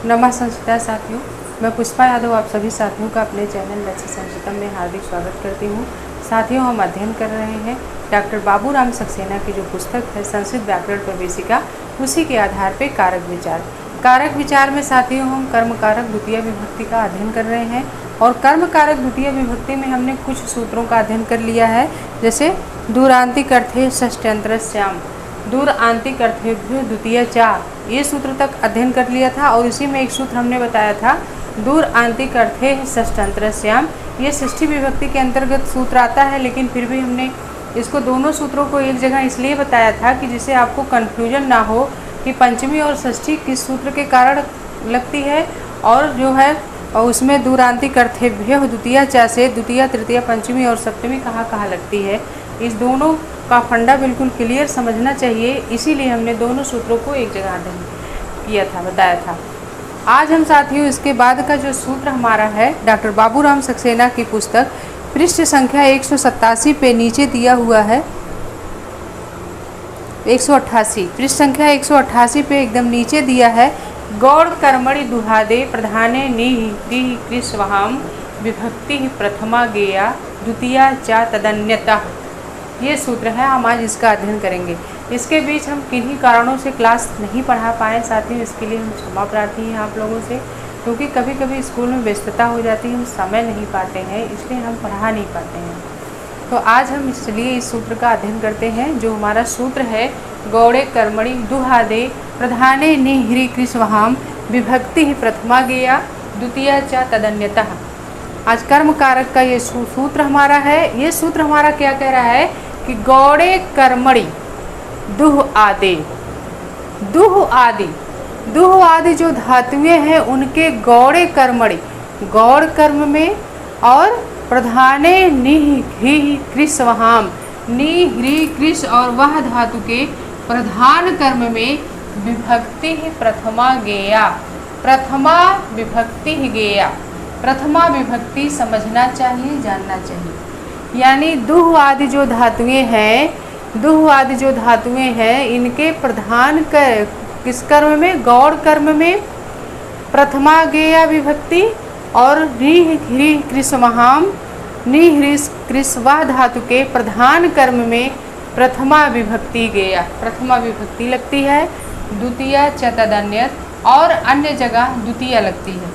नमः संस्कृता साथियों, मैं पुष्पा यादव आप सभी साथियों का अपने चैनल लक्ष्य संस्कृतम में हार्दिक स्वागत करती हूँ। साथियों, हम अध्ययन कर रहे हैं डॉक्टर बाबूराम सक्सेना की जो पुस्तक है संस्कृत व्याकरण प्रवेशिका, उसी के आधार पे कारक विचार। कारक विचार में साथियों हम कर्म कारक द्वितीय विभक्ति का अध्ययन कर रहे हैं और कर्म कारक द्वितीय विभक्ति में हमने कुछ सूत्रों का अध्ययन कर लिया है, जैसे दूरांतिक अर्थे षष्ट्यंतरस्याम, दूर आंतिक अर्थेभ्यो द्वितीय चा, ये सूत्र तक अध्ययन कर लिया था। और इसी में एक सूत्र हमने बताया था दूर आंतिक अर्थे षष्ठ्यंतरस्याम, ये षष्ठी विभक्ति के अंतर्गत सूत्र आता है, लेकिन फिर भी हमने इसको दोनों सूत्रों को एक जगह इसलिए बताया था कि जिससे आपको कन्फ्यूजन ना हो कि पंचमी और षष्ठी किस सूत्र के कारण लगती है, और जो है और उसमें दूरांतिक अर्थेभ्यो द्वितीय चा से द्वितीय तृतीय पंचमी और सप्तमी कहाँ लगती है। इस दोनों का फंडा बिल्कुल क्लियर समझना चाहिए, इसीलिए हमने दोनों सूत्रों को एक जगह अध्ययन किया था, बताया था। आज हम साथियों इसके बाद का जो सूत्र हमारा है डॉक्टर बाबूराम सक्सेना की पुस्तक पृष्ठ संख्या 187 पे नीचे दिया हुआ है, 188 पृष्ठ संख्या 188 पे एकदम नीचे दिया है, गौड़ कर्मणि दुहादे प्रधाने निहि कृष्वहाम विभक्ति प्रथमा गेया द्वितीया चा तदन्यतः, ये सूत्र है। हम आज इसका अध्ययन करेंगे। इसके बीच हम किन्हीं कारणों से क्लास नहीं पढ़ा पाए साथियों, इसके लिए हम क्षमा प्रार्थी हैं आप लोगों से, क्योंकि कभी कभी स्कूल में व्यस्तता हो जाती है, हम समय नहीं पाते हैं, इसलिए हम पढ़ा नहीं पाते हैं। तो आज हम इसलिए इस सूत्र का अध्ययन करते हैं, जो हमारा सूत्र है गौड़े कर्मणि दुहादे प्रधाने निह्री कृष्वहाम विभक्ति प्रथमा गेया द्वितीया चा तदन्यतः। आज कर्म कारक का ये सूत्र हमारा है। ये सूत्र हमारा क्या कह रहा है कि गौड़े कर्मणि दुह आदि, दुह आदि जो धातुएं हैं उनके गौड़े कर्मणि, गौड़ कर्म में, और प्रधाने निह्री कृष्वहाम, निह्री कृष और वह धातु के प्रधान कर्म में विभक्ति प्रथमा गेया, प्रथमा विभक्ति गेया, प्रथमा विभक्ति समझना चाहिए, जानना चाहिए। यानी दुह आदि जो धातुएं हैं, इनके प्रधान किस कर्म में, गौड़ कर्म में प्रथमा गेया विभक्ति, और निह्री कृष्वहाम, निह्री कृष्वा धातु के प्रधान कर्म में प्रथमा विभक्ति गेया, प्रथमा विभक्ति लगती है, द्वितीया च तदन्यत, और अन्य जगह द्वितीय लगती है।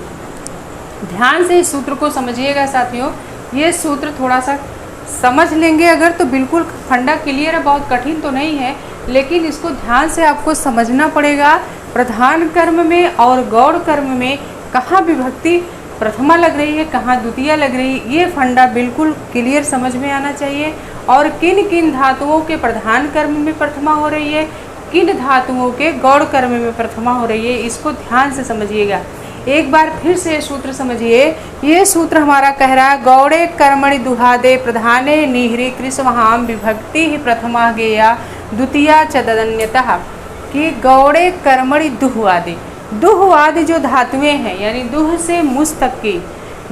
ध्यान से इस सूत्र को समझिएगा साथियों, ये सूत्र थोड़ा सा समझ लेंगे अगर तो बिल्कुल फंडा क्लियर है, बहुत कठिन तो नहीं है, लेकिन इसको ध्यान से आपको समझना पड़ेगा। प्रधान कर्म में और गौड़ कर्म में कहाँ विभक्ति प्रथमा लग रही है, कहाँ द्वितीय लग रही है, ये फंडा बिल्कुल क्लियर समझ में आना चाहिए। और किन किन धातुओं के प्रधान कर्म में प्रथमा हो रही है, किन धातुओं के गौड़ कर्म में प्रथमा हो रही है, इसको ध्यान से समझिएगा। एक बार फिर से सूत्र समझिए। ये सूत्र हमारा कह रहा है गौड़े कर्मणि दुहादे प्रधाने निह्री कृष्वहाम विभक्ति प्रथमा गेया द्वितीया च तदन्यतः, कि गौड़े कर्मणि दुहादे, दुह आदि जो धातुएं हैं, यानी दुह से मुस तक की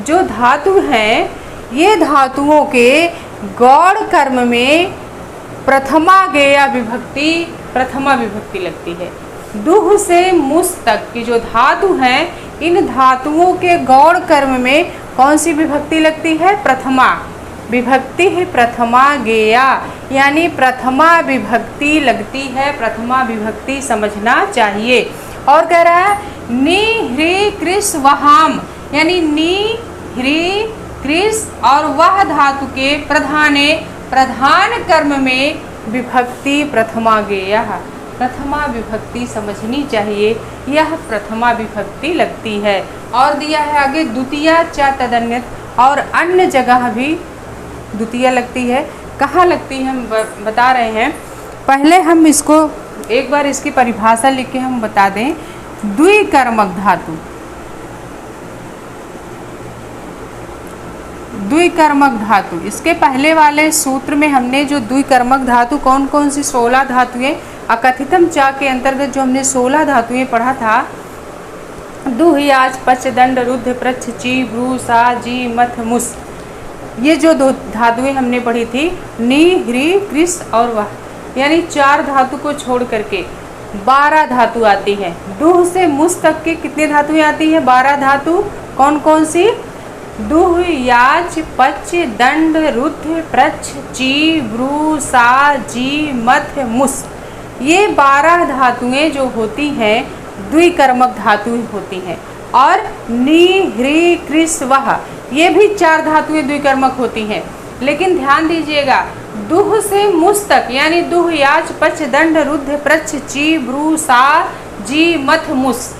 जो धातु हैं, ये धातुओं के गौड़ कर्म में प्रथमा गेया विभक्ति, प्रथमा विभक्ति लगती है। दुह से मुस तक की जो धातु हैं, इन धातुओं के गौड़ कर्म में कौन सी विभक्ति लगती है, प्रथमा विभक्ति प्रथमा गेया, यानी प्रथमा विभक्ति लगती है, प्रथमा विभक्ति समझना चाहिए। और कह रहा है निह्री कृष्वहाम, यानी निह्री कृष और वह धातु के प्रधाने, प्रधान कर्म में विभक्ति प्रथमा गेया, प्रथमा विभक्ति समझनी चाहिए, यह प्रथमा विभक्ति लगती है। और दिया है आगे द्वितीया च तदन्यत, और अन्य जगह भी द्वितीय लगती है। कहाँ लगती है हम बता रहे हैं। पहले हम इसको एक बार इसकी परिभाषा लिख के हम बता दें। द्विकर्मक धातु, द्विकर्मक धातु, इसके पहले वाले सूत्र में हमने जो द्विकर्मक धातु कौन कौन सी 16 धातुएं अकथितम चा के अंतर्गत जो हमने 16 धातुएं पढ़ा था, दुह याच पच दंड रुद्ध प्रच्छ ची ब्रू सा जी मथ मुस, ये जो दो धातुएं हमने पढ़ी थी, नी ह्री कृष और वह, यानी 4 धातु को छोड़ करके 12 धातु आती हैं। दुह से मुस तक की कितनी धातुएं आती हैं? 12 धातु। कौन कौन सी? दुह, याच, पच, दंड, रुद्र, प्रच्छ, ची, ब्रू, सा, जी, मथ, मुस। ये 12 धातुएं जो होती हैं द्विकर्मक धातु होती हैं। और नी, ह्री, कृस, वह, ये भी 4 धातुएं द्विकर्मक होती हैं। लेकिन ध्यान दीजिएगा, दुह से मुस तक यानी दुह, याच, पच, दंड, रुद्र, प्रच्छ, ची, ब्रू, सा, जी, मथ, मुस,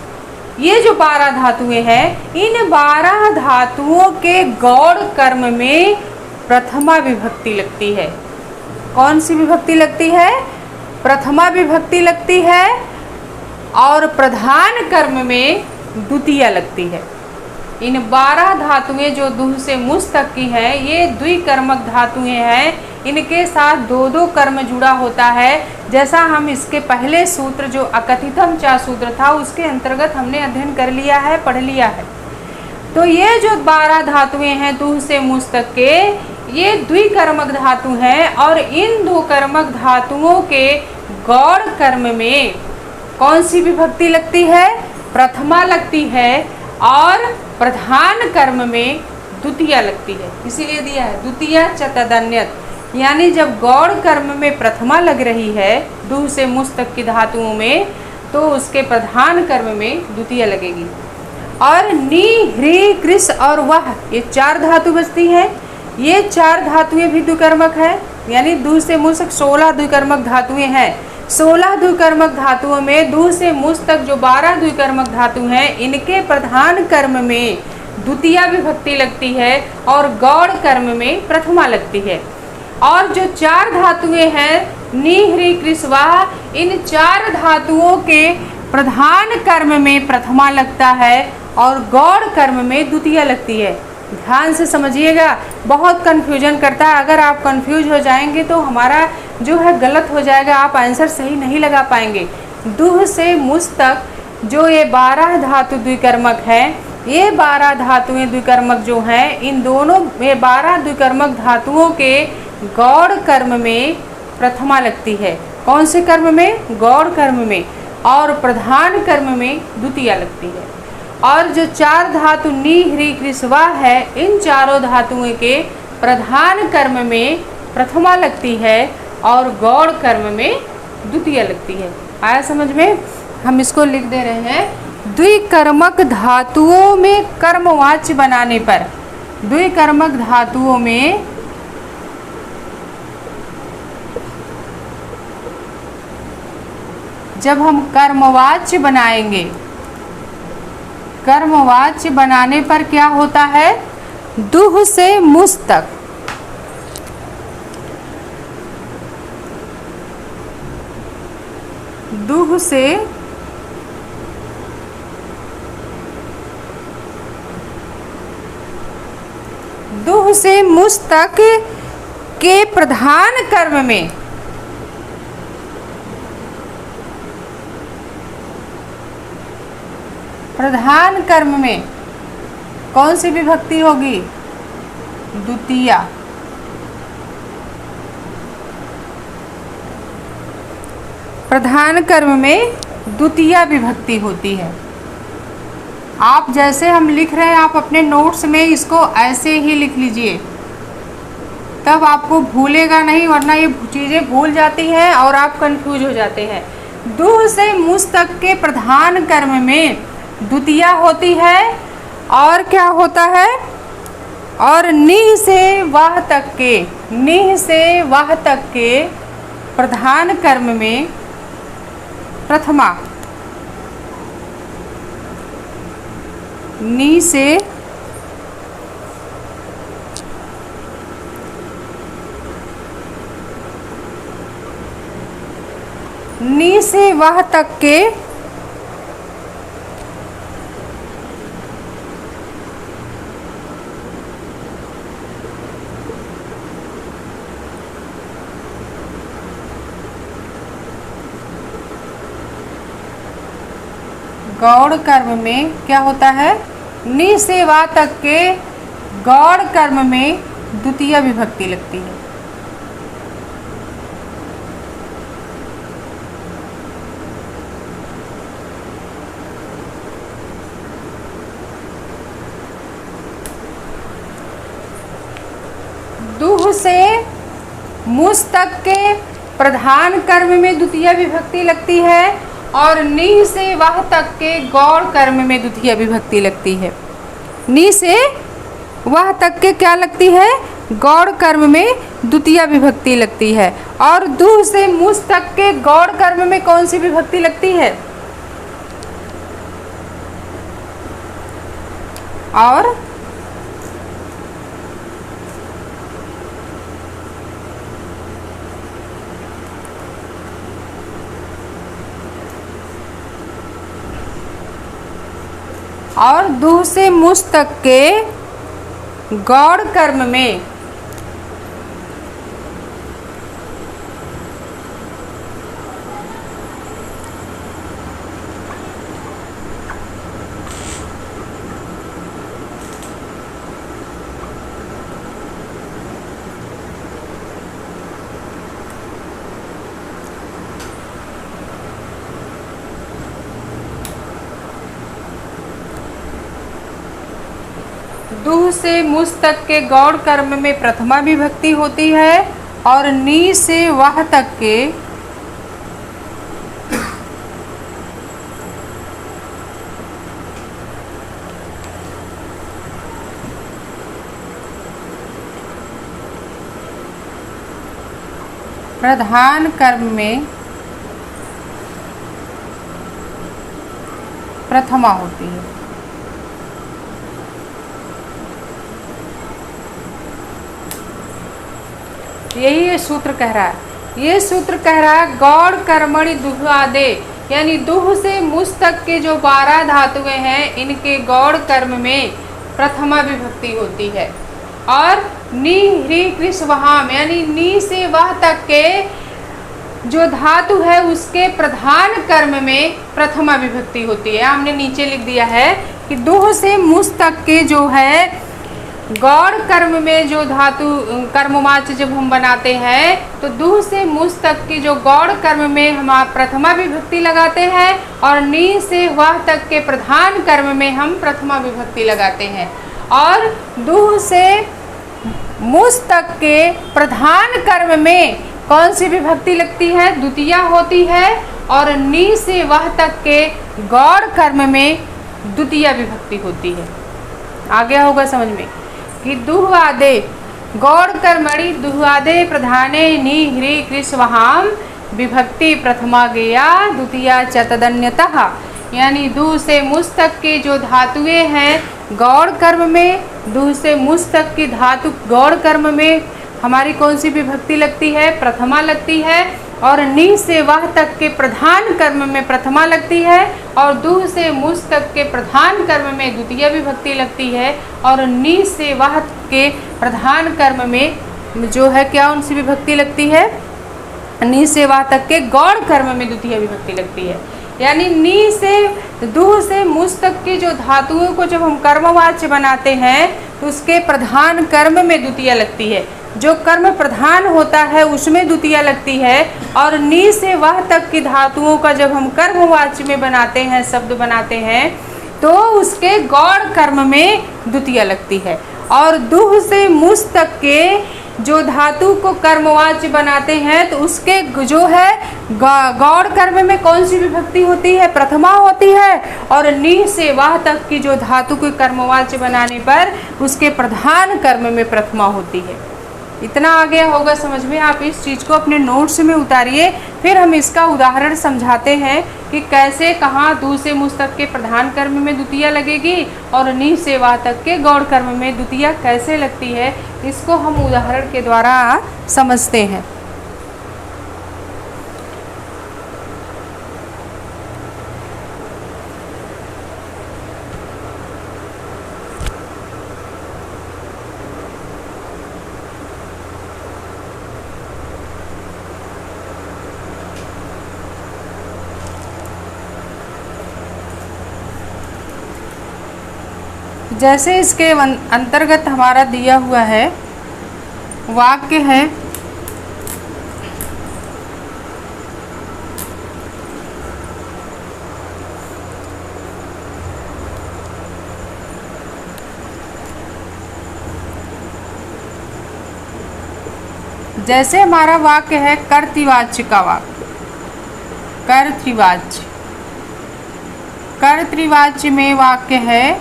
ये जो 12 धातुएं हैं, इन 12 धातुओं के गौड़ कर्म में प्रथमा विभक्ति लगती है। कौन सी विभक्ति लगती है? प्रथमा विभक्ति लगती है। और प्रधान कर्म में द्वितीया लगती है। इन 12 धातुएं जो दुह से मुस तक की हैं, ये द्विकर्मक धातुएं हैं। इनके साथ 2-2 कर्म जुड़ा होता है। जैसा हम इसके पहले सूत्र जो अकथितम चा सूत्र था उसके अंतर्गत हमने अध्ययन कर लिया है, पढ़ लिया है। तो ये जो 12 धातुएं हैं दुह से मुस तक के, ये द्विकर्मक धातु हैं। और इन 2 कर्मक धातुओं के गौड़ कर्म में कौन सी विभक्ति लगती है? प्रथमा लगती है। और प्रधान कर्म में द्वितीया लगती है, इसीलिए दिया है द्वितीया च तदन्यत। यानी जब गौड़ कर्म में प्रथमा लग रही है दुह से मुस तक की धातुओं में, तो उसके प्रधान कर्म में द्वितीया लगेगी। और नी, ह्री, कृस और वह, ये 4 धातु बचती हैं। ये 4 धातुएं भी द्विकर्मक है। यानी दुह से मुस तक 16 द्विकर्मक धातुएं हैं। 16 द्विकर्मक धातुओं में दुह से मुस तक जो 12 द्विकर्मक धातु हैं, इनके प्रधान कर्म में द्वितीया विभक्ति लगती है और गौड़ कर्म में प्रथमा लगती है। और जो 4 धातुएं हैं नी, ह्री, कृस, वाह, इन 4 धातुओं के प्रधान कर्म में प्रथमा लगता है और गौड़ कर्म में द्वितीया लगती है। ध्यान से समझिएगा, बहुत कन्फ्यूजन करता है। अगर आप कन्फ्यूज हो जाएंगे तो हमारा जो है गलत हो जाएगा, आप आंसर सही नहीं लगा पाएंगे। दुह से मुस तक जो ये 12 धातु द्विकर्मक हैं, ये 12 धातुएं द्विकर्मक जो हैं, इन दोनों ये 12 द्विकर्मक धातुओं के गौड़ कर्म में प्रथमा लगती है। कौन से कर्म में? गौड़ कर्म में। और प्रधान कर्म में द्वितीया लगती है। और जो 4 धातु नी, ह्री, कृस, वाह है, इन चारों धातुओं के प्रधान कर्म में प्रथमा लगती है और गौड़ कर्म में द्वितीया लगती है। आया समझ में? हम इसको लिख दे रहे हैं। द्विकर्मक धातुओं में कर्मवाच्य बनाने पर, द्विकर्मक धातुओं में जब हम कर्मवाच्य बनाएंगे, कर्मवाच्य बनाने पर क्या होता है? दुह से मुस तक, दुह से मुस तक के प्रधान कर्म में कौन सी विभक्ति होगी? द्वितीया। प्रधान कर्म में द्वितीया विभक्ति होती है। आप जैसे हम लिख रहे हैं, आप अपने नोट्स में इसको ऐसे ही लिख लीजिए, तब आपको भूलेगा नहीं, वरना ये चीज़ें भूल जाती हैं और आप कंफ्यूज हो जाते हैं। दुह से मुस तक के प्रधान कर्म में द्वितीया होती है। और क्या होता है? और निह से वाह तक के प्रधान कर्म में प्रथमा। नी से वाह तक के गौड़ कर्म में क्या होता है? नि से वा तक के गौड़ कर्म में द्वितीय विभक्ति लगती है। दुह से मुस तक के प्रधान कर्म में द्वितीय विभक्ति लगती है और नी से वह तक के गौड़ कर्म में द्वितीय विभक्ति लगती है। नी से वह तक के क्या लगती है? गौड़ कर्म में द्वितीय विभक्ति लगती है। और दुह से मुस तक के गौड़ कर्म में कौन सी विभक्ति लगती है? और दुह से मुस तक के गौड़ कर्म में दुह से मुस तक के गौड़ कर्म में प्रथमा विभक्ति होती है और नी से वह तक के प्रधान कर्म में प्रथमा होती है। यही ये सूत्र कह रहा है। ये सूत्र कह रहा है गौड़ कर्मणि दुहादे, यानी दुह से मुस तक के जो 12 धातुएं हैं इनके गौड़ कर्म में प्रथमा विभक्ति होती है। और नी ह्री कृष वहाम, यानी नी से वह तक के जो धातु है उसके प्रधान कर्म में प्रथमा विभक्ति होती है। हमने नीचे लिख दिया है कि दुह से मुस तक के जो है गौड़ कर्म में जो धातु कर्मवाच्य जब हम बनाते हैं तो दुह से मुस तक की जो गौड़ कर्म में हम प्रथमा विभक्ति लगाते हैं और नी से वह तक के प्रधान कर्म में हम प्रथमा विभक्ति लगाते हैं। और दुह से मुस तक के प्रधान कर्म में कौन सी विभक्ति लगती है? द्वितीय होती है। और नी से वह तक के गौड़ कर्म में द्वितीय विभक्ति होती है। आ गया होगा समझ में कि दुहादे गौड़ कर्मणि दुहादे प्रधाने नी ह्री कृष वहाम विभक्ति प्रथमा गेया द्वितीया च तदन्यतः, यानी दुह से मुस तक के जो धातुएं हैं गौड़ कर्म में, दुह से मुस तक की धातु गौड़ कर्म में हमारी कौन सी विभक्ति लगती है? प्रथमा लगती है। और नी से वह तक के प्रधान कर्म में प्रथमा लगती है और दुह से मुस तक के प्रधान कर्म में द्वितीय विभक्ति लगती है। और नी से वह के प्रधान कर्म में जो है क्या उनसी विभक्ति लगती है? नी से वह तक के गौड़ कर्म में द्वितीय विभक्ति लगती है। यानी नी से दुह से मुस तक की जो धातुओं को जब हम कर्मवाच्य बनाते हैं तो उसके प्रधान कर्म में द्वितीय लगती है। जो कर्म प्रधान होता है उसमें द्वितीय लगती है। और नी से वह तक की धातुओं का जब हम कर्मवाच्य में बनाते हैं, शब्द बनाते हैं, तो उसके गौड़ कर्म में द्वितीय लगती है। और दुह से मुस तक के जो धातु को कर्मवाच्य बनाते हैं तो उसके जो है गौड़ कर्म में कौन सी विभक्ति होती है? प्रथमा होती है। और नी से वह तक की जो धातु को कर्मवाच्य बनाने पर उसके प्रधान कर्म में प्रथमा होती है। इतना आ गया होगा समझ में। आप इस चीज़ को अपने नोट्स में उतारिए, फिर हम इसका उदाहरण समझाते हैं कि कैसे कहाँ दुह से मुस तक के प्रधान कर्म में द्वितीय लगेगी और नी से वा तक के गौड़ कर्म में द्वितीय कैसे लगती है, इसको हम उदाहरण के द्वारा समझते हैं। जैसे इसके अंतर्गत हमारा दिया हुआ है वाक्य है जैसे हमारा वाक्य है कर्तृवाच्य का वाक्य, कर्तृवाच्य, कर्तृवाच्य में वाक्य है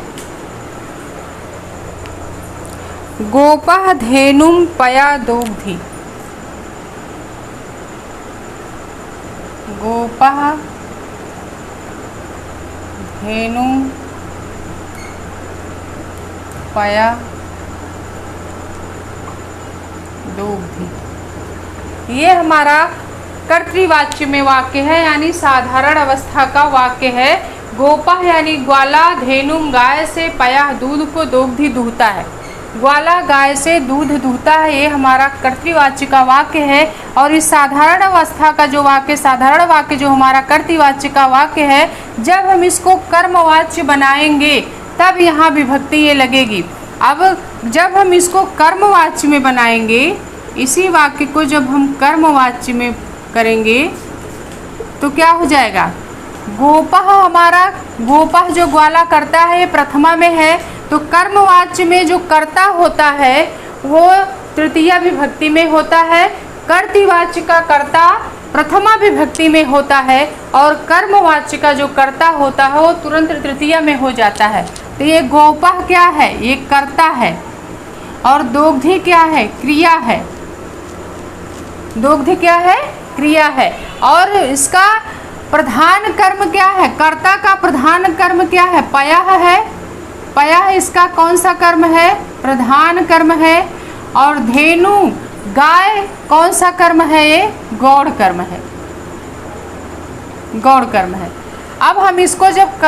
गोपः धेनुं पया दोग्धि, गोपः धेनुं पया दोग्धि। ये हमारा कर्तृवाच्य में वाक्य है, यानी साधारण अवस्था का वाक्य है। गोपः यानी ग्वाला, धेनुम गाय से, पया दूध को, दोग्धि दूहता है, ग्वाला गाय से दूध दूहता है। ये हमारा कर्तृवाच्य का वाक्य है। और इस साधारण अवस्था का जो वाक्य, साधारण वाक्य जो हमारा कर्तृवाच्य का वाक्य है, जब हम इसको कर्मवाच्य बनाएंगे तब यहाँ विभक्ति ये लगेगी। अब जब हम इसको कर्मवाच्य में बनाएंगे, इसी वाक्य को जब हम कर्मवाच्य में करेंगे तो क्या हो जाएगा? गोपः, हमारा गोपः जो ग्वाला करता है ये प्रथमा में है, तो कर्मवाच्य में जो कर्ता होता है वो तृतीया विभक्ति में होता है। कर्तृवाच्य का कर्ता प्रथमा विभक्ति में होता है और कर्मवाच्य का जो कर्ता होता है वो तुरंत तृतीया में हो जाता है। तो ये गोपः क्या है? ये कर्ता है। और दोग्धि क्या है? क्रिया है। दोग्धि क्या है? क्रिया है। और इसका प्रधान कर्म क्या है? कर्ता का प्रधान कर्म क्या है? पयः है। पयः इसका कौन सा कर्म है? प्रधान कर्म है। और धेनु गाय कौन सा कर्म है? ये गौड़ कर्म है, गौड़ कर्म है। अब हम इसको जब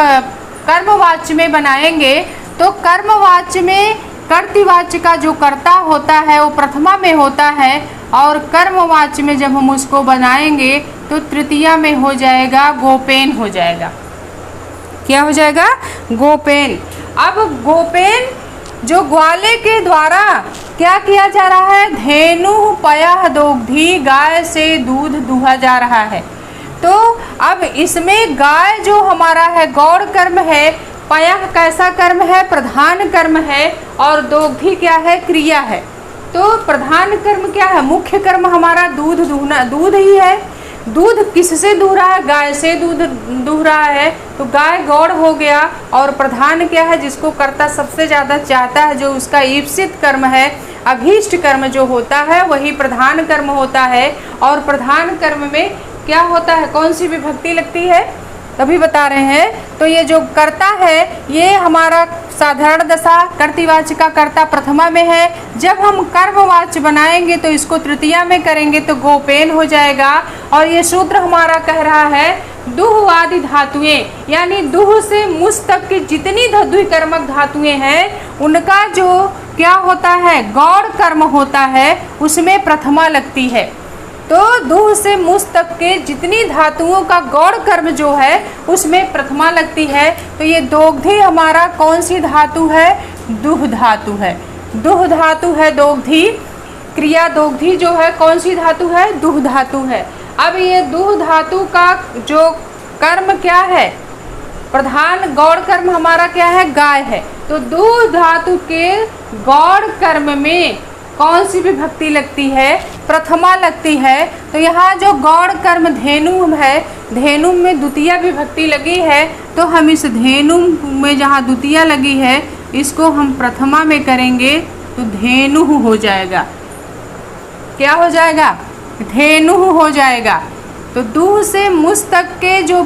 कर्मवाच्य में बनाएंगे तो कर्मवाच्य में कर्तृवाच्य का जो कर्ता होता है वो प्रथमा में होता है, और कर्मवाच्य में जब हम उसको बनाएंगे तो तृतीया में हो जाएगा, गोपेन हो जाएगा। क्या हो जाएगा? गोपेन। अब गोपेन जो ग्वाले के द्वारा क्या किया जा रहा है? धेनु पयः दोग्धि, गाय से दूध दूहा जा रहा है। तो अब इसमें गाय जो हमारा है गौड़ कर्म है, पयः कैसा कर्म है? प्रधान कर्म है, और दोग्धि क्या है? क्रिया है। तो प्रधान कर्म क्या है? मुख्य कर्म हमारा दूध दूहना, दूध ही है। दूध किससे दूह रहा है? गाय से दूध दूह रहा है, तो गाय गौड़ हो गया। और प्रधान क्या है? जिसको कर्ता सबसे ज़्यादा चाहता है, जो उसका ईप्सित कर्म है, अभीष्ट कर्म जो होता है वही प्रधान कर्म होता है। और प्रधान कर्म में क्या होता है? कौन सी विभक्ति लगती है? तभी बता रहे हैं। तो ये जो कर्ता है ये हमारा साधारण दशा कर्तृवाच्य का कर्ता प्रथमा में है। जब हम कर्मवाच्य बनाएंगे तो इसको तृतीया में करेंगे तो गोपेन हो जाएगा। और ये सूत्र हमारा कह रहा है दुहवादि धातुएं, यानी दुह से मुस तक की जितनी द्विकर्मक धातुएं हैं उनका जो क्या होता है? गौड़ कर्म होता है, उसमें प्रथमा लगती है। तो दुह से मुस तक के जितनी धातुओं का गौड़ कर्म जो है उसमें प्रथमा लगती है। तो ये दोग्धि हमारा कौन सी धातु है? दुह धातु है। दुह धातु है दोग्धि। क्रिया दोग्धि जो है कौन सी धातु है? दुह धातु है। अब ये दुह धातु का जो कर्म क्या है? प्रधान गौड़ कर्म हमारा क्या है? गाय है। तो दुह धातु के गौड़ कर्म में कौन सी विभक्ति लगती है? प्रथमा लगती है। तो यहाँ जो गौड़ कर्म धेनु है, धेनु में द्वितीया विभक्ति लगी है, तो हम इस धेनु में जहाँ द्वितीया लगी है इसको हम प्रथमा में करेंगे तो धेनु हो जाएगा। क्या हो जाएगा? धेनु हो जाएगा। तो दूह से मुस तक के जो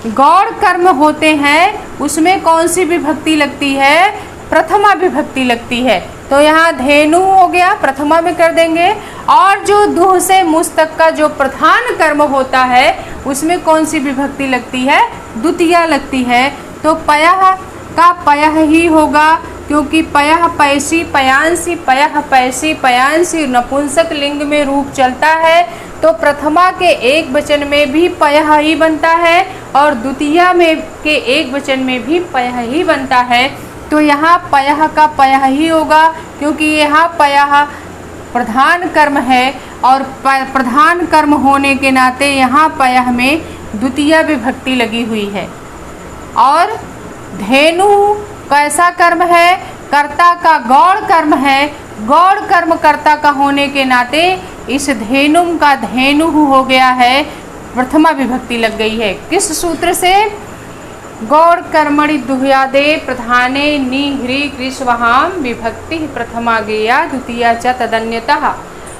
गौड़ कर्म होते हैं उसमें कौन सी विभक्ति लगती है? प्रथमा विभक्ति लगती है। तो यहाँ धेनु हो गया, प्रथमा में कर देंगे। और जो दुह से मुस तक का जो प्रधान कर्म होता है उसमें कौन सी विभक्ति लगती है? द्वितीया लगती है। तो पयः का पयः ही होगा, क्योंकि पयः पैसी पयांसी, पयः पैसी पयांसी नपुंसक लिंग में रूप चलता है। तो प्रथमा के एक वचन में भी पयः ही बनता है और द्वितीया में के एक वचन में भी पयः ही बनता है। तो यहाँ पयः का पयः ही होगा, क्योंकि यहाँ पयः प्रधान कर्म है और प्रधान कर्म होने के नाते यहाँ पयः में द्वितीया विभक्ति लगी हुई है। और धेनु कैसा कर्म है? कर्ता का गौड़ कर्म है। गौड़ कर्म कर्ता का होने के नाते इस धेनुम का धेनु हो गया है, प्रथमा विभक्ति लग गई है। किस सूत्र से? गौड़ कर्मणि दुह्यादे प्रधाने निह्री कृष्वहाम विभक्ति प्रथमा गेया द्वितीया च तदन्यतः।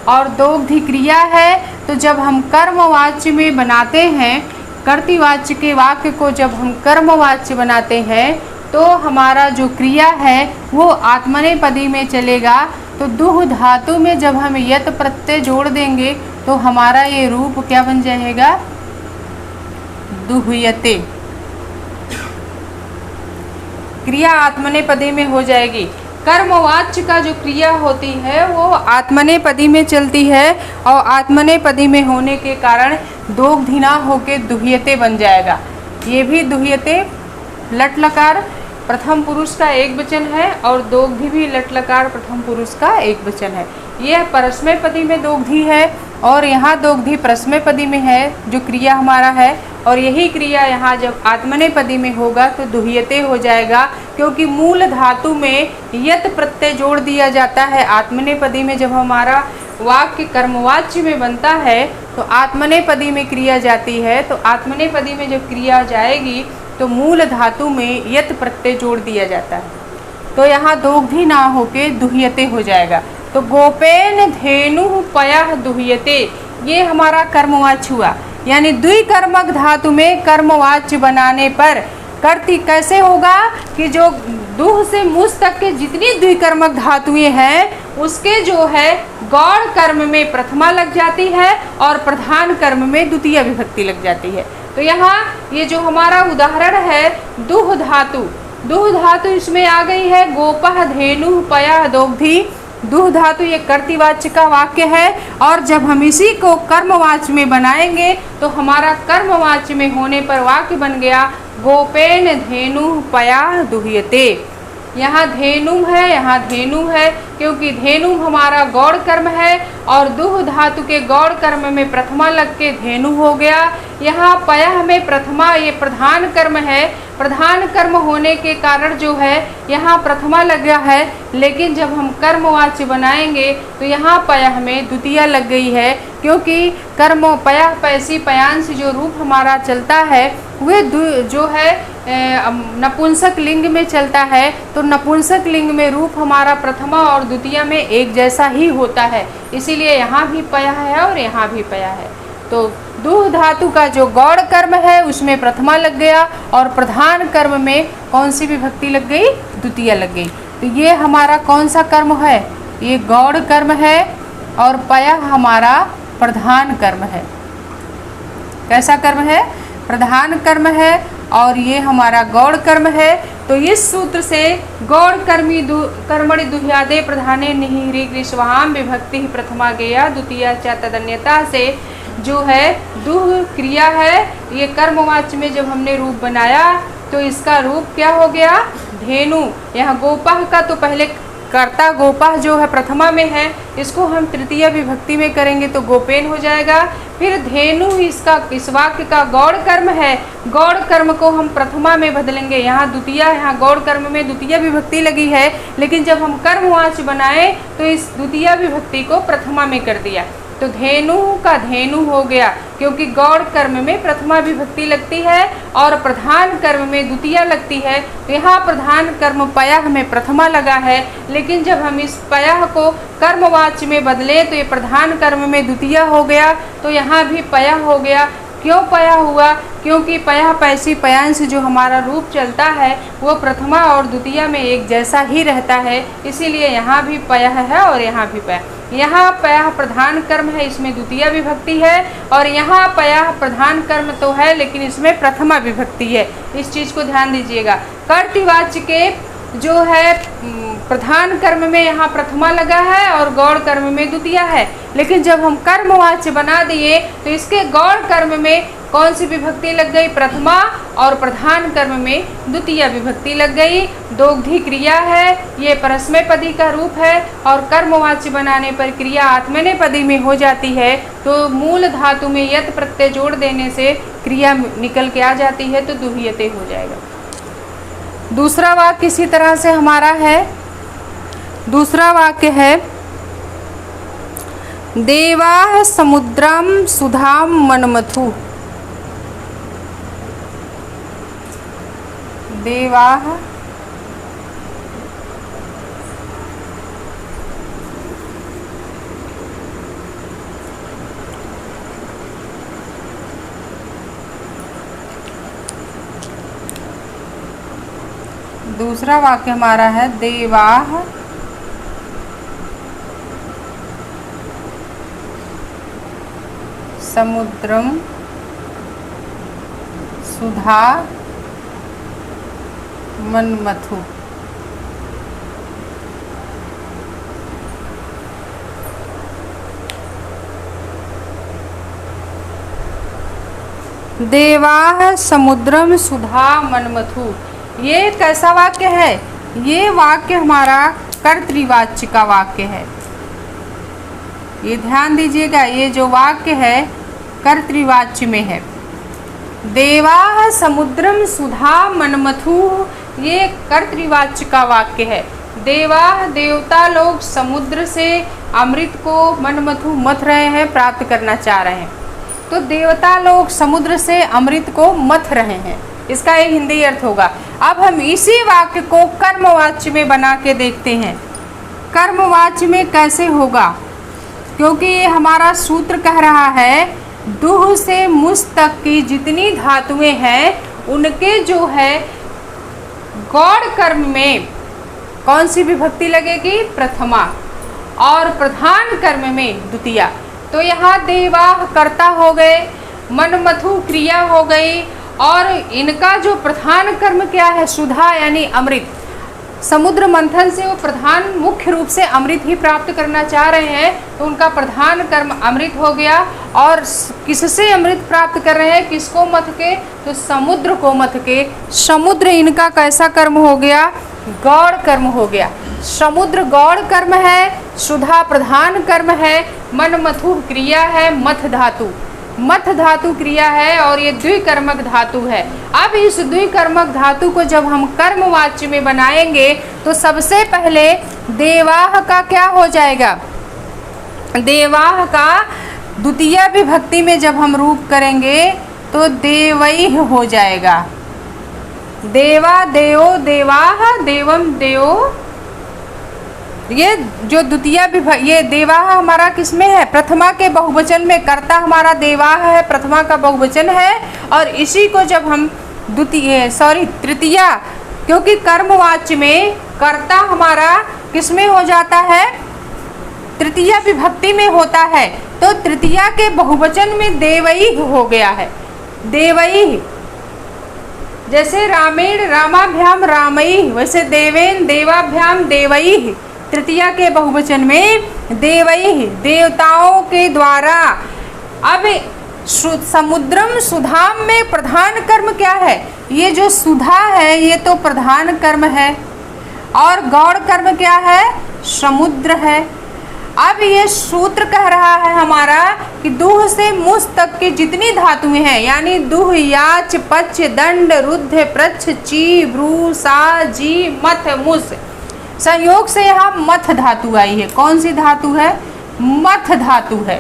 और दोग्धि क्रिया है, तो जब हम कर्मवाच्य में बनाते हैं, कर्तृवाच्य के वाक्य को जब हम कर्मवाच्य बनाते हैं तो हमारा जो क्रिया है वो आत्मनेपदी में चलेगा। तो दुह धातु में जब हम यत प्रत्यय जोड़ देंगे तो हमारा ये रूप क्या बन जाएगा? दुह्यते। क्रिया आत्मनेपदी में हो जाएगी। कर्मवाच्य का जो क्रिया होती है वो आत्मनेपदी में चलती है और आत्मनेपदी में होने के कारण दोग्धि ना होके दुह्यते बन जाएगा। ये भी दुह्यते लट लकार प्रथम पुरुष का एक वचन है और दोग्धि भी लट लकार प्रथम पुरुष का एक वचन है। यह परस्मैपदी में दोग्धि है और यहाँ दोग्धि परस्मैपदी में है जो क्रिया हमारा है, और यही क्रिया यहाँ जब आत्मनेपदी में होगा तो दुह्यते हो जाएगा, क्योंकि मूल धातु में यत प्रत्यय जोड़ दिया जाता है। आत्मनेपदी में जब हमारा वाक्य कर्मवाच्य में बनता है तो आत्मनेपदी में क्रिया जाती है, तो आत्मनेपदी में जब क्रिया जाएगी तो मूल धातु में यत प्रत्यय जोड़ दिया जाता है, तो यहाँ दोग्धि ना होके दुह्यते हो जाएगा। तो गोपेन धेनु पयः दुह्यते, ये हमारा कर्मवाच्य हुआ। यानी द्विकर्मक धातु में कर्मवाच्य बनाने पर कर्ती कैसे होगा कि जो दुह से मुस तक के जितनी द्विकर्मक धातुएं हैं उसके जो है गौड़ कर्म में प्रथमा लग जाती है और प्रधान कर्म में द्वितीय विभक्ति लग जाती है। तो यहाँ ये जो हमारा उदाहरण है दुह धातु, दुह धातु इसमें आ गई है। गोपः धेनु पयः दोग्धि, दुह धातु ये कर्तृवाच्य का वाक्य है, और जब हम इसी को कर्मवाच्य में बनाएंगे तो हमारा कर्मवाच्य में होने पर वाक्य बन गया गोपेन धेनु पयः दुह्यते। यहाँ धेनु है, यहाँ धेनु है, क्योंकि धेनु हमारा गौड़ कर्म है और दुह धातु के गौड़ कर्म में प्रथमा लग के धेनु हो गया। यहाँ पयः में प्रथमा ये प्रधान कर्म है, प्रधान कर्म होने के कारण जो है यहाँ प्रथमा लग गया है, लेकिन जब हम कर्मवाच्य बनाएंगे तो यहाँ पयः में द्वितीय लग गई है, क्योंकि कर्म पयः पैसी पयांश जो रूप हमारा चलता है वे जो है नपुंसक लिंग में चलता है। तो नपुंसक लिंग में रूप हमारा प्रथमा और द्वितीय में एक जैसा ही होता है, इसीलिए यहाँ भी पयः है और यहाँ भी पयः है। तो दुह धातु का जो गौड़ कर्म है उसमें प्रथमा लग गया और प्रधान कर्म में कौन सी विभक्ति लग गई? द्वितीय लग गई। तो ये हमारा कौन सा कर्म है? ये गौड़ कर्म है और पयः हमारा प्रधान कर्म है। कैसा कर्म है? प्रधान कर्म है और ये हमारा गौड़ कर्म है। तो इस सूत्र से गौड़ कर्मणि दुह्यादे प्रधाने निहिरी कृष्वाम विभक्ति प्रथमा गेया द्वितीया च तदन्यता से जो है दुह क्रिया है, ये कर्मवाच्य में जब हमने रूप बनाया तो इसका रूप क्या हो गया? धेनु। यहाँ गोपः का तो पहले कर्ता गोपः जो है प्रथमा में है, इसको हम तृतीय विभक्ति में करेंगे तो गोपेन हो जाएगा। फिर धेनु इसका इस वाक्य का गौड़ कर्म है, गौड़ कर्म को हम प्रथमा में बदलेंगे। यहाँ द्वितीय, यहाँ गौड़ कर्म में द्वितीय विभक्ति लगी है, लेकिन जब हम कर्मवाच्य बनाए तो इस द्वितीय विभक्ति को प्रथमा में कर दिया, तो धेनु का धेनु हो गया, क्योंकि गौड़ कर्म में प्रथमा विभक्ति लगती है और प्रधान कर्म में द्वितीय लगती है। तो यहाँ प्रधान कर्म पयः में प्रथमा लगा है, लेकिन जब हम इस पयः को कर्मवाच्य में बदले तो ये प्रधान कर्म में द्वितीय हो गया, तो यहाँ भी पयः हो गया। क्यों पयः हुआ? क्योंकि पयः पैसी पयांश जो हमारा रूप चलता है वो प्रथमा और द्वितीय में एक जैसा ही रहता है, इसीलिए यहाँ भी पयः है और यहाँ भी पयः। यहाँ पयः प्रधान कर्म है, इसमें द्वितीय विभक्ति है, और यहाँ पयः प्रधान कर्म तो है लेकिन इसमें प्रथमा विभक्ति है। इस चीज़ को ध्यान दीजिएगा। कर्तृवाच्य के जो है प्रधान कर्म में यहाँ प्रथमा लगा है और गौड़ कर्म में द्वितीय है, लेकिन जब हम कर्मवाच्य बना दिए तो इसके गौड़ कर्म में कौन सी विभक्ति लग गई? प्रथमा, और प्रधान कर्म में द्वितीय विभक्ति लग गई। दोग्धि क्रिया है, ये परस्मैपदी का रूप है और कर्मवाच्य बनाने पर क्रिया आत्मनेपदी में हो जाती है, तो मूल धातु में यत प्रत्यय जोड़ देने से क्रिया निकल के आ जाती है, तो दुह्यते हो जाएगा। दूसरा वाक्य इसी तरह से हमारा है। दूसरा वाक्य है देवाः समुद्रम सुधाम मनमथु। देवाः दूसरा वाक्य हमारा है देवाः समुद्रम सुधा मनमथु। देवाः समुद्रम सुधा मनमथु। ये कैसा वाक्य है? ये वाक्य हमारा कर्तृवाच्य का वाक्य है। ये ध्यान दीजिएगा, ये जो वाक्य है कर्तृवाच्य में है। देवाः समुद्रम सुधा मनमथु, ये कर्तृवाच्य का वाक्य है। देवाः देवता लोग समुद्र से अमृत को मनमथु मथ रहे हैं, प्राप्त करना चाह रहे हैं। तो देवता लोग समुद्र से अमृत को मथ रहे हैं, इसका एक हिंदी अर्थ होगा। अब हम इसी वाक्य को कर्मवाच्य में बना के देखते हैं। कर्मवाच्य में कैसे होगा? क्योंकि ये हमारा सूत्र कह रहा है दुह से मुस तक की जितनी धातुएं हैं उनके जो है गौड़ कर्म में कौन सी विभक्ति लगेगी? प्रथमा, और प्रधान कर्म में द्वितीया। तो यहाँ देवाः कर्ता हो गए, मनमथु क्रिया हो गई, और इनका जो प्रधान कर्म क्या है? सुधा यानी अमृत। समुद्र मंथन से वो प्रधान मुख्य रूप से अमृत ही प्राप्त करना चाह रहे हैं, तो उनका प्रधान कर्म अमृत हो गया। और किससे अमृत प्राप्त कर रहे हैं? किसको मथ के? तो समुद्र को मथ के। समुद्र इनका कैसा कर्म हो गया? गौड़ कर्म हो गया। समुद्र गौड़ कर्म है, सुधा प्रधान कर्म है, मनमथु क्रिया है, मथ धातु मथ धातु क्रिया है, और ये द्विकर्मक धातु है। अब इस द्विकर्मक धातु को जब हम कर्मवाच्य में बनाएंगे तो सबसे पहले देवाः का क्या हो जाएगा? देवाः का द्वितीय विभक्ति में जब हम रूप करेंगे तो देवैः हो जाएगा। देवा देवो देवाः देवम देवो। ये जो द्वितीय विभक्ति, ये देवाः हमारा किसमें है? प्रथमा के बहुवचन में। कर्ता हमारा देवाः है, प्रथमा का बहुवचन है। और इसी को जब हम तृतीया, क्योंकि कर्मवाच्य में कर्ता हमारा किसमें हो जाता है? तृतीया विभक्ति में होता है। तो तृतीया के बहुवचन में देवैः हो गया है। देवैः, जैसे रामेण रामाभ्याम रामैः, वैसे देवेन देवाभ्याम देवैः। तृतीया के बहुवचन में देवैः, देवताओं के द्वारा। अब समुद्रम सुधाम में प्रधान कर्म क्या है? ये जो सुधा है ये तो प्रधान कर्म है, और गौड़ कर्म क्या है? समुद्र है। अब ये सूत्र कह रहा है हमारा कि दुह से मुस तक की जितनी धातुएं हैं, यानी दुह, याच, पच, दंड, रुद्ध, प्रच्छ, ची, भ्रू, सा, जी, मथ, मुस, संयोग से यहाँ मथ धातु आई है। कौन सी धातु है? मथ धातु है।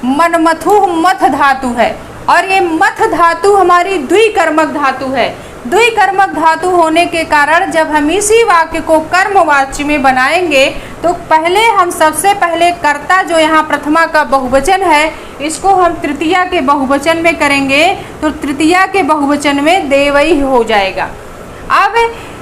मनमथु मथ धातु है, और ये मथ धातु हमारी द्विकर्मक धातु है। द्विकर्मक धातु होने के कारण जब हम इसी वाक्य को कर्मवाच्य में बनाएंगे तो पहले हम सबसे पहले कर्ता जो यहाँ प्रथमा का बहुवचन है इसको हम तृतीया के बहुवचन में करेंगे, तो तृतीया के बहुवचन में देवैः हो जाएगा। अब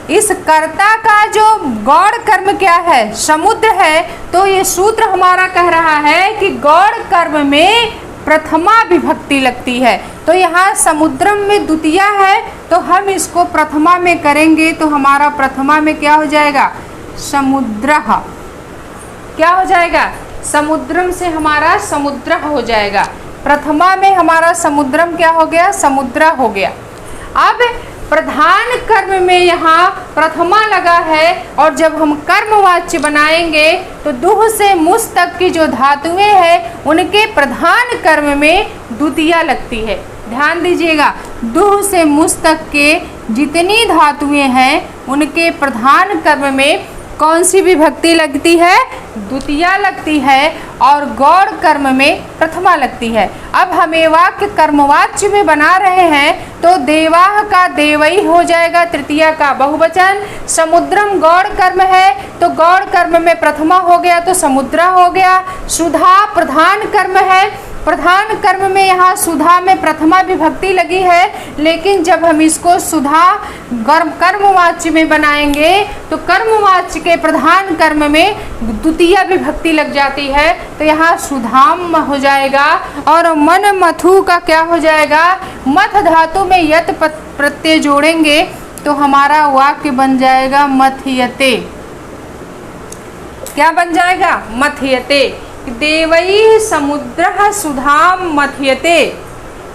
इस कर्ता का जो गौड़ कर्म क्या है? समुद्र है। तो ये सूत्र हमारा कह रहा है कि गौड़ कर्म में प्रथमा विभक्ति लगती है। तो यहाँ समुद्रम में द्वितीया है, तो हम इसको प्रथमा में करेंगे तो हमारा प्रथमा में क्या हो जाएगा? समुद्रः। क्या हो जाएगा? समुद्रम से हमारा समुद्र हो जाएगा। प्रथमा में हमारा समुद्रम क्या हो गया? समुद्र हो गया। अब प्रधान कर्म में यहाँ प्रथमा लगा है, और जब हम कर्मवाच्य बनाएंगे तो दुह से मुस तक की जो धातुएं हैं उनके प्रधान कर्म में द्वितीया लगती है। ध्यान दीजिएगा, दुह से मुस तक के जितनी धातुएं हैं उनके प्रधान कर्म में कौन सी विभक्ति लगती है? द्वितीया लगती है और गौड़ कर्म में प्रथमा लगती है। अब हमें वाक्य कर्मवाच्य में बना रहे हैं तो देवाः का देवई हो जाएगा, तृतीया का बहुवचन। समुद्रम गौड़ कर्म है तो गौड़ कर्म में प्रथमा हो गया तो समुद्रा हो गया। सुधा प्रधान कर्म है, प्रधान कर्म में यहाँ सुधा में प्रथमा विभक्ति लगी है, लेकिन जब हम इसको सुधा कर्मवाच्य में बनाएंगे तो कर्मवाच्य के प्रधान कर्म में द्वितीया विभक्ति लग जाती है, तो यहाँ सुधाम हो जाएगा। और मन मथु का क्या हो जाएगा? मथ धातु में यत प्रत्यय जोड़ेंगे तो हमारा वाक्य बन जाएगा मथयते। क्या बन जाएगा? मथयते। देवई समुद्रः सुधाम मथयते।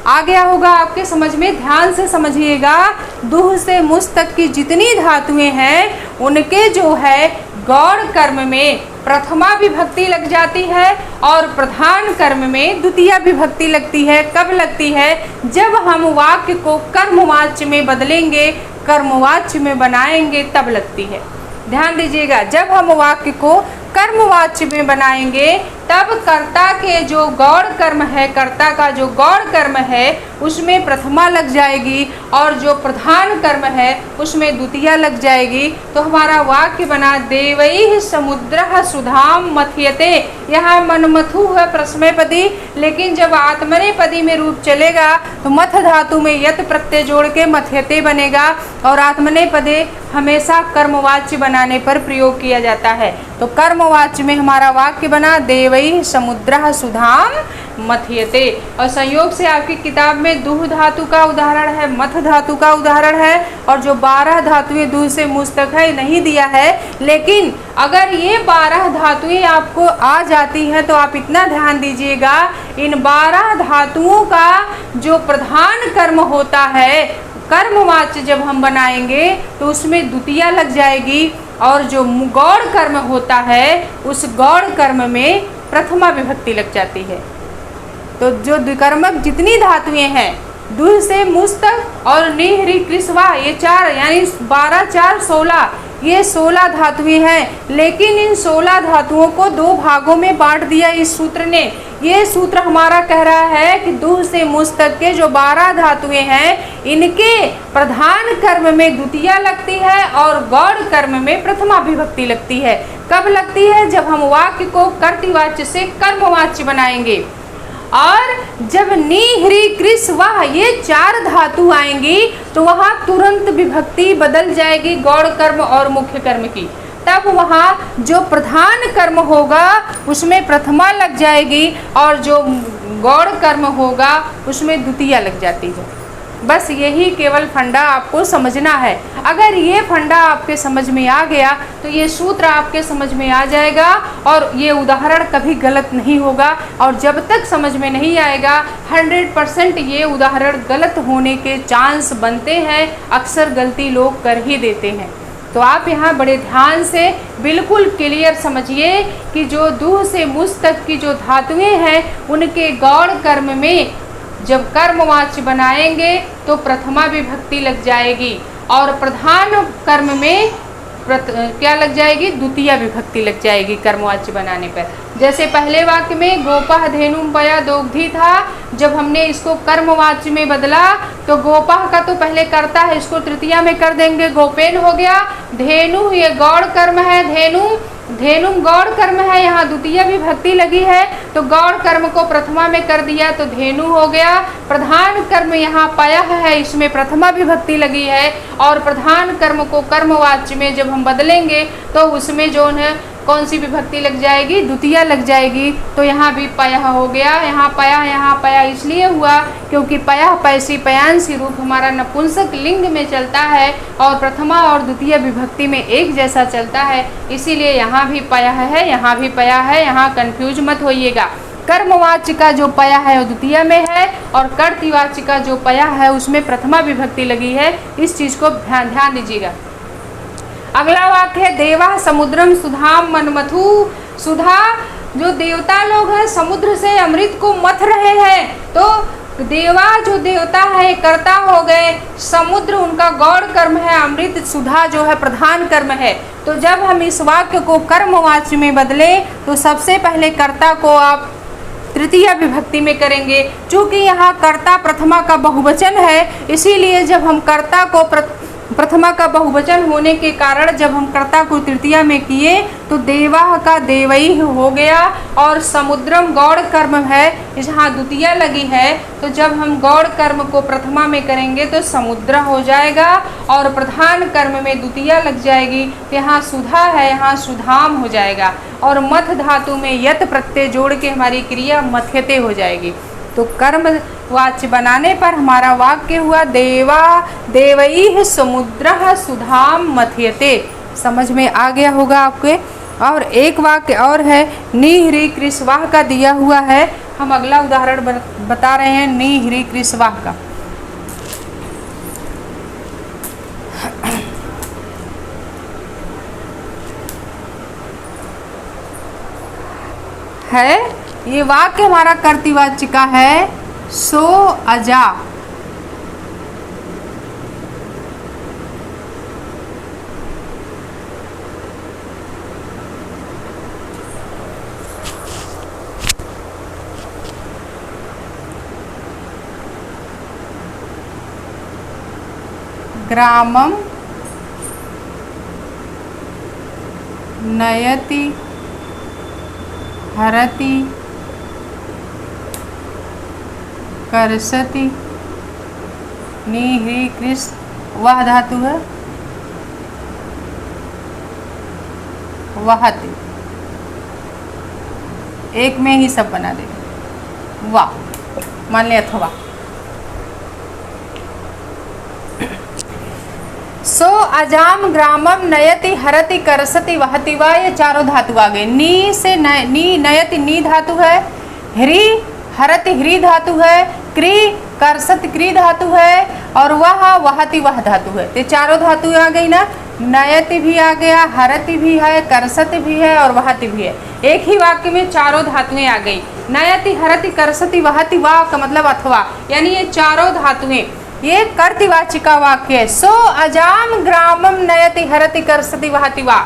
आ गया होगा आपके समझ में? ध्यान से समझिएगा। दुह से मुस तक की जितनी धातुएं हैं उनके जो है गौड़ कर्म में प्रथमा विभक्ति लग जाती है और प्रधान कर्म में द्वितीया विभक्ति लगती है। कब लगती है? जब हम वाक्य को कर्मवाच्य में बदलेंगे, कर्मवाच्य में बनाएंगे, तब लगती है। ध्यान दीजिएगा, जब हम वाक्य को कर्मवाच्य में बनाएंगे तब कर्ता के जो गौड़ कर्म है, कर्ता का जो गौड़ कर्म है उसमें प्रथमा लग जाएगी और जो प्रधान कर्म है उसमें द्वितीया लग जाएगी। तो हमारा वाक्य बना देवैः समुद्रः सुधाम मथयते। यहाँ मनमथु है प्रश्मयपदी, लेकिन जब आत्मनेपदी में रूप चलेगा तो मथ धातु में यत प्रत्यय जोड़ के मथयते बनेगा और आत्मनेपदे हमेशा कर्मवाच्य बनाने पर प्रयोग किया जाता है। तो कर्मवाच्य में हमारा वाक्य बना देवैः समुद्रः सुधाम मथयते। और संयोग से आपकी किताब में दुह धातु का उदाहरण है, मथ धातु का उदाहरण है और जो 12 धातुएं दुह से मुस तक है नहीं दिया है। लेकिन अगर ये 12 धातुएं आपको आ जाती हैं तो आप इतना ध्यान दीजिएगा, इन 12 धातुओं का जो प्रधान कर्म होता है कर्मवाच्य जब हम बनाएंगे तो उसमें द्वितीया लग जाएगी और जो गौड़ कर्म होता है उस गौड़ कर्म में प्रथमा विभक्ति लग जाती है। तो जो द्विकर्मक जितनी धातुएं हैं दुह से मुस तक और निह रि कृस्वा, ये 4 यानी 12 4 16, ये 16 धातुएं हैं। लेकिन इन 16 धातुओं को 2 भागों में बांट दिया इस सूत्र ने। ये सूत्र हमारा कह रहा है कि दुह से मुस तक के जो 12 धातुएं हैं इनके प्रधान कर्म में द्वितीया लगती है और गौड़ कर्म में प्रथमा विभक्ति लगती है। कब लगती है? जब हम वाक्य को कर्तृवाच्य से कर्मवाच्य बनाएंगे। और जब नी ह्री कृस वाह ये 4 धातु आएंगी तो वहाँ तुरंत विभक्ति बदल जाएगी गौड़ कर्म और मुख्य कर्म की। तब वहाँ जो प्रधान कर्म होगा उसमें प्रथमा लग जाएगी और जो गौड़ कर्म होगा उसमें द्वितीया लग जाती है। बस यही केवल फंडा आपको समझना है। अगर ये फंडा आपके समझ में आ गया तो ये सूत्र आपके समझ में आ जाएगा और ये उदाहरण कभी गलत नहीं होगा। और जब तक समझ में नहीं आएगा 100% ये उदाहरण गलत होने के चांस बनते हैं, अक्सर गलती लोग कर ही देते हैं। तो आप यहाँ बड़े ध्यान से बिल्कुल क्लियर समझिए कि जो दुह से मुस तक की जो धातुएं हैं उनके गौड़ कर्म में जब कर्मवाच्य बनाएंगे तो प्रथमा विभक्ति लग जाएगी और प्रधान कर्म में क्या लग जाएगी? द्वितीया विभक्ति लग जाएगी कर्मवाच्य बनाने पर। जैसे पहले वाक्य में गोपः धेनुम पया दोग्धी था, जब हमने इसको कर्मवाच्य में बदला तो गोपः का तो पहले करता है, इसको तृतीया में कर देंगे, गोपेन हो गया। धेनु ये गौड़ कर्म है, धेनुम गौड़ कर्म है, यहाँ द्वितीया विभक्ति लगी है तो गौड़ कर्म को प्रथमा में कर दिया तो धेनु हो गया। प्रधान कर्म यहाँ पयः है, इसमें प्रथमा विभक्ति लगी है और प्रधान कर्म को कर्मवाच्य में जब हम बदलेंगे तो उसमें जो है कौन सी विभक्ति लग जाएगी? द्वितीया लग जाएगी। तो यहाँ भी पयः हो गया, यहाँ पया इसलिए हुआ क्योंकि पयः पैसी पयांसी रूप हमारा नपुंसक लिंग में चलता है और प्रथमा और द्वितीय विभक्ति में एक जैसा चलता है, इसीलिए यहाँ भी पयः है, यहाँ भी पया है। यहाँ कंफ्यूज मत होइएगा। कर्मवाच्य का जो पया है वो द्वितीय में है और कर्तृवाच्य का जो पया है उसमें प्रथमा विभक्ति लगी है। इस चीज़ को ध्यान दीजिएगा। अगला वाक्य है देवा समुद्रम सुधाम मनमथु। सुधा जो देवता लोग हैं समुद्र से अमृत को मथ रहे हैं, तो देवा जो देवता है कर्ता हो गए, समुद्र उनका गौड़ कर्म है, अमृत सुधा जो है प्रधान कर्म है। तो जब हम इस वाक्य को कर्मवाच्य में बदले तो सबसे पहले कर्ता को आप तृतीया विभक्ति में करेंगे। चूंकि यहाँ कर्ता प्रथमा का बहुवचन है, इसीलिए जब हम कर्ता को प्रथमा का बहुवचन होने के कारण जब हम कर्ता को तृतीया में किए तो देवा का देवई हो गया, और समुद्रम गौड़ कर्म है जहाँ द्वितीया लगी है, तो जब हम गौड़ कर्म को प्रथमा में करेंगे तो समुद्र हो जाएगा, और प्रधान कर्म में द्वितीया लग जाएगी, यहाँ सुधा है यहाँ सुधाम हो जाएगा, और मथ धातु में यत प्रत्यय जोड़ के हमारी क्रिया मथ्यते हो जाएगी। तो कर्म वाच्य बनाने पर हमारा वाक्य हुआ देवा देवैः समुद्रः सुधाम मथ्यते। समझ में आ गया होगा आपके। और एक वाक्य और है निह्री कृस्वाह का दिया हुआ है, हम अगला उदाहरण बता रहे हैं निह्री कृस्वाह का। है ये वाक्य हमारा कर्तृवाच्य का है सो अजा। ग्रामम नयति हरति करसति निह्री कृस वह धातु है वहति, एक में ही सब बना देगा। वाह मान ले अथवा। सो अजाम ग्रामम नयति हरति करसति वहति वा, ये चारों धातु आ गए। नी से नी नयति नी धातु है, ह्री हरति ह्री धातु है, क्री करसति क्री धातु है, और वह वहति वह धातु है। ये चारों धातु आ गई ना, नयति भी आ गया, हरति भी है, करसति भी है और वहति भी है। एक ही वाक्य में चारों धातुएं आ गई। नयति हरति करसति वहति वा का मतलब अथवा, यानी ये चारों धातुएं ये कर्तृवाची का वाक्य है। सो अजाम ग्रामम नयति हरति करसति वहति वा,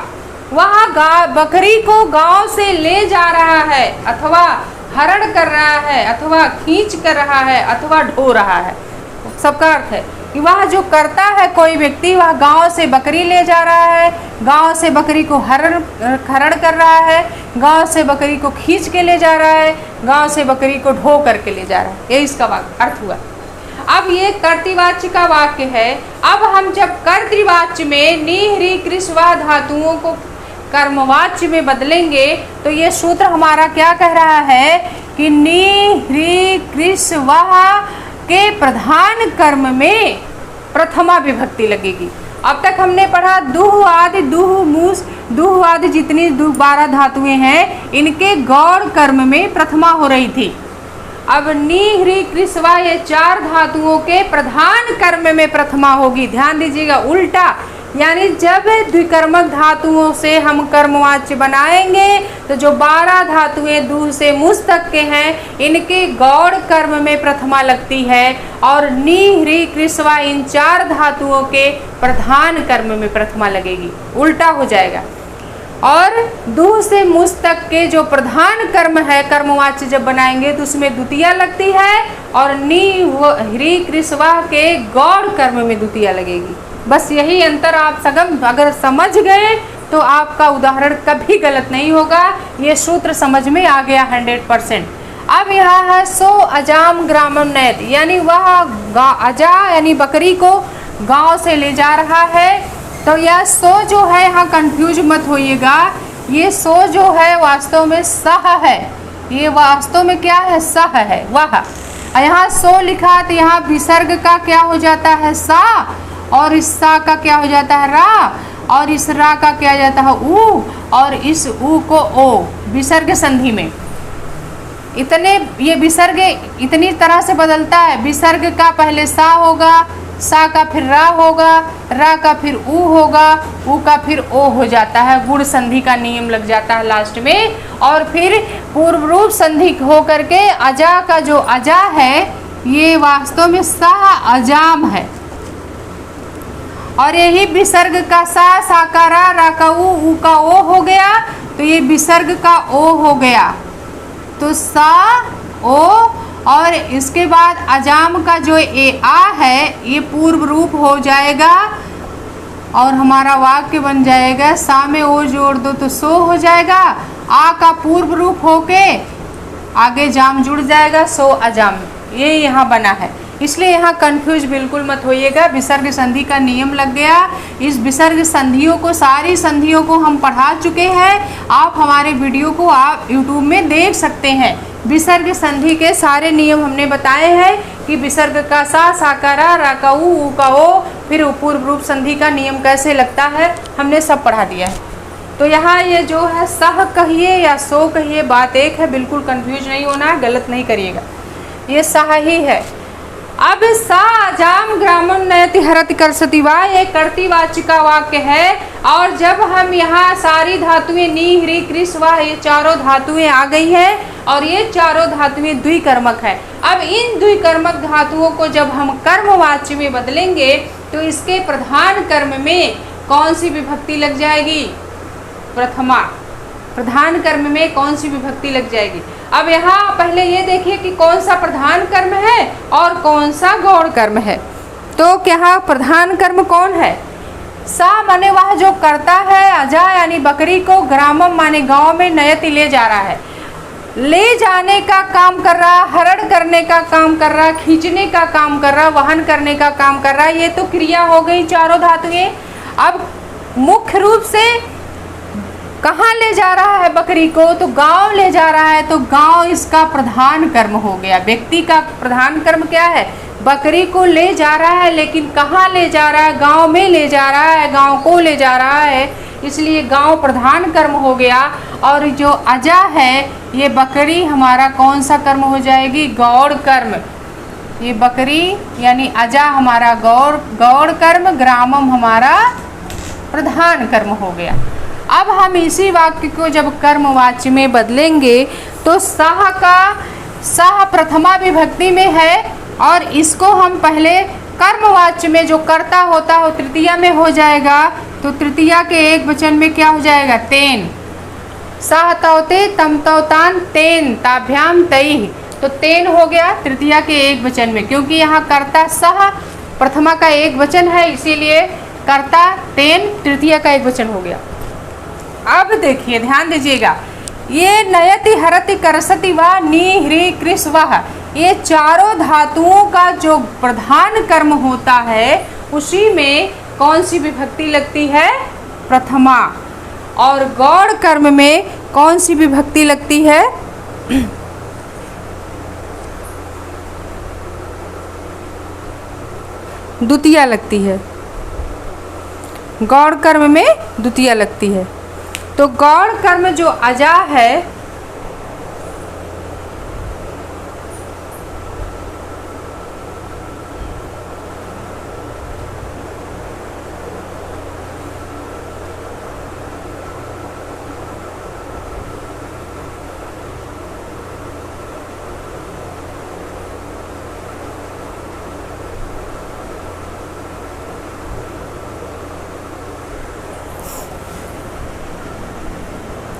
वह बकरी को गांव से ले जा रहा है, अथवा हरण कर रहा है, अथवा खींच कर रहा है, अथवा ढो रहा है। सबका अर्थ है कि वह जो करता है कोई व्यक्ति, वह गांव से बकरी ले जा रहा है, गांव से बकरी को हरण कर रहा है, गांव से बकरी को खींच के ले जा रहा है, गांव से बकरी को ढो करके ले जा रहा है। ये इसका अर्थ हुआ। अब ये कर्तृवाच्य का वाक्य है। अब हम जब कर्तृवाच्य में नी ह्री कृस वा धातुओं को कर्मवाच्य में बदलेंगे तो ये सूत्र हमारा क्या कह रहा है कि नी ह्री कृस वा के प्रधान कर्म में प्रथमा विभक्ति लगेगी। अब तक हमने पढ़ा दुह आदि दुह मूस दुह आदि जितनी 12 धातुएं हैं इनके गौड़ कर्म में प्रथमा हो रही थी। अब नी ह्री कृस वा ये 4 धातुओं के प्रधान कर्म में प्रथमा होगी। ध्यान दीजिएगा उल्टा, यानी जब द्विकर्मक धातुओं से हम कर्मवाच्य बनाएंगे तो जो 12 धातुएं दूह से मुस तक के हैं इनके गौड़ कर्म में प्रथमा लगती है, और नी ह्री कृस वा इन 4 धातुओं के प्रधान कर्म में प्रथमा लगेगी। उल्टा हो जाएगा। और दूह से मुस तक के जो प्रधान कर्म है कर्मवाच्य जब बनाएंगे तो उसमें द्वितीया लगती है, और नी ह्री कृस वा के गौड़ कर्म में द्वितीया लगेगी। बस यही अंतर आप सगम अगर समझ गए तो आपका उदाहरण कभी गलत नहीं होगा। ये सूत्र समझ में आ गया 100%। अब यहाँ है सो अजाम ग्रामम नयत, यानी वह अजा यानी बकरी को गांव से ले जा रहा है। तो यह सो जो है यहाँ कंफ्यूज मत होइएगा, ये सो जो है वास्तव में सह है। ये वास्तव में क्या है? सह है, वह। यहाँ सो लिखा तो यहाँ विसर्ग का क्या हो जाता है? सा, और इस सा का क्या हो जाता है? रा, और इस रा का क्या जाता है? ऊ, और इस ऊ को ओ, विसर्ग संधि में। इतने ये विसर्ग इतनी तरह से बदलता है। विसर्ग का पहले सा होगा, सा का फिर रा होगा, रा का फिर ऊ होगा, ऊ का फिर ओ हो जाता है। गुण संधि का नियम लग जाता है लास्ट में, और फिर पूर्व रूप संधि हो करके अजा का जो अजा है ये वास्तव में सह अजाम है। और यही विसर्ग का सा साकारा रा का उ का ओ हो गया, तो ये विसर्ग का ओ हो गया, तो सा ओ। और इसके बाद अजाम का जो ए आ है ये पूर्व रूप हो जाएगा और हमारा वाक्य बन जाएगा सा में ओ जोड़ दो तो सो हो जाएगा। आ का पूर्व रूप होके आगे जाम जुड़ जाएगा, सो अजाम, ये यहाँ बना है। इसलिए यहाँ कंफ्यूज बिल्कुल मत होइएगा, विसर्ग संधि का नियम लग गया। इस विसर्ग संधियों को, सारी संधियों को हम पढ़ा चुके हैं। आप हमारे वीडियो को आप यूट्यूब में देख सकते हैं। विसर्ग संधि के सारे नियम हमने बताए हैं कि विसर्ग का सा साकारा रा का उ का ओ, फिर पूर्व रूप संधि का नियम कैसे लगता है, हमने सब पढ़ा दिया है। तो यहाँ ये जो है सह कहिए या सो कहिए, बात एक है, बिल्कुल कंफ्यूज नहीं होना है, गलत नहीं करिएगा, ये सह ही है। अब सा अजाम ग्रामम नयति हरति करसति वा ये कर्तृवाची का वाक्य है। और जब हम यहाँ सारी धातुएं नी ह्री कृस वा ये चारों धातुएं आ गई हैं और ये चारों धातुएं द्विकर्मक है। अब इन द्विकर्मक धातुओं को जब हम कर्मवाची में बदलेंगे तो इसके प्रधान कर्म में कौन सी विभक्ति लग जाएगी? प्रथमा। प्रधान कर्म में कौन सी विभक्ति लग जाएगी? अब यहाँ पहले ये देखिए कि कौन सा प्रधान कर्म है और कौन सा गौण कर्म है। तो क्या प्रधान कर्म कौन है? सा माने वह जो करता है, अजा यानी बकरी को, ग्रामम माने गांव में, नयति ले जा रहा है, ले जाने का काम कर रहा, हरण करने का काम कर रहा, खींचने का काम कर रहा, वहन करने का काम कर रहा। ये तो क्रिया हो गई चारों धातुएं। अब मुख्य रूप से कहाँ ले जा रहा है बकरी को? तो गांव ले जा रहा है, तो गांव इसका प्रधान कर्म हो गया। व्यक्ति का प्रधान कर्म क्या है? बकरी को ले जा रहा है, लेकिन कहाँ ले जा रहा है? गांव में ले जा रहा है, गांव को ले जा रहा है, इसलिए गांव प्रधान कर्म हो गया। और जो अजा है ये बकरी हमारा कौन सा कर्म हो जाएगी? गौड़ कर्म। ये बकरी यानी अजा हमारा गौड़ कर्म, ग्रामम हमारा प्रधान कर्म हो गया। अब हम इसी वाक्य को जब कर्मवाच्य में बदलेंगे तो सह का सह प्रथमा विभक्ति में है और इसको हम पहले कर्मवाच्य में जो कर्ता होता हो तृतीया में हो जाएगा। तो तृतीया के एक वचन में क्या हो जाएगा? तेन। सह तौते तम तौतान तेन ताभ्याम तई, तो तेन हो गया तृतीया के एक वचन में, क्योंकि यहाँ कर्ता सह प्रथमा का एक वचन है, इसीलिए कर्ता तेन तृतीया का एक वचन हो गया। अब देखिए, ध्यान दीजिएगा, ये नयति हरति करसति वा नी ह्री कृस वह, ये चारों धातुओं का जो प्रधान कर्म होता है उसी में कौन सी विभक्ति लगती है? प्रथमा। और गौड़ कर्म में कौन सी विभक्ति लगती है? द्वितीया लगती है। गौड़ कर्म में द्वितीया लगती है। तो गौड़ कर्म जो अजा है